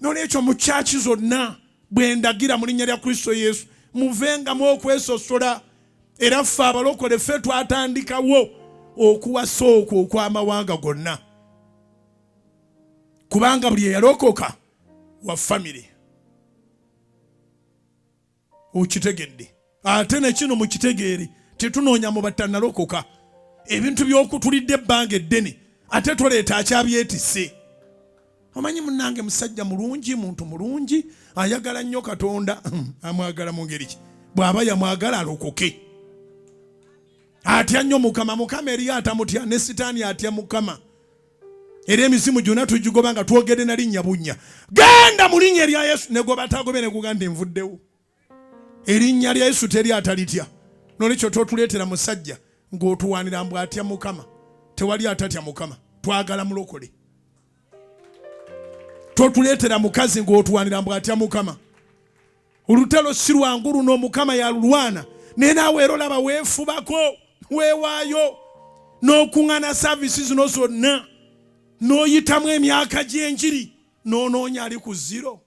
Nolwekyo mu kyaki zonna bwe ndagira mu linnya lya Kristo Yesu muvengamu okwesosola. Era ffe abalokole ffe twatandikawo okuwasa okwo okw'amawanga gonna, kubanga buli eyalokoka wa famire. Okitegedde? Ate ne kino mukitegeere, tetunoonya mu batannalokoka. Ebintu by'okutulidde ebbanga eddene ate toleeta akyabyetisse. Omanyi munnange musajja mulungi, muntu mulungi, ayagala nnyo Katonda. Amwagala mu ngeri ki? Bw'aba yamwagala alokoke. Atya nnyo Mukama. Mukama eriyo atamutya, ne Sitaani atya Mukama. Era emisimu gyonna tugigoba nga twogedde na linnya bunnya. Genda mu linnya erya Yesu, ne gwe batagobe ne kugamba nvuddewo. Erinnya lya Yesu teri atalitya. Nolwekyo totuleetera musajja ng'otuwaanira mbu atya Mukama. Tewali atatya Mukama. Twagala mulokole. Totuleetera mukazi ng'otuwaanira mbu atya Mukama. Olutalo si lwangu luno, Mukama yalulwana. Naye naawe era olaba weefubako, weewaayo, n'okuŋŋaana saavisi zino zonna, n'oyitamu emyaka gy'enjiri, n'onoonya ali ku zero.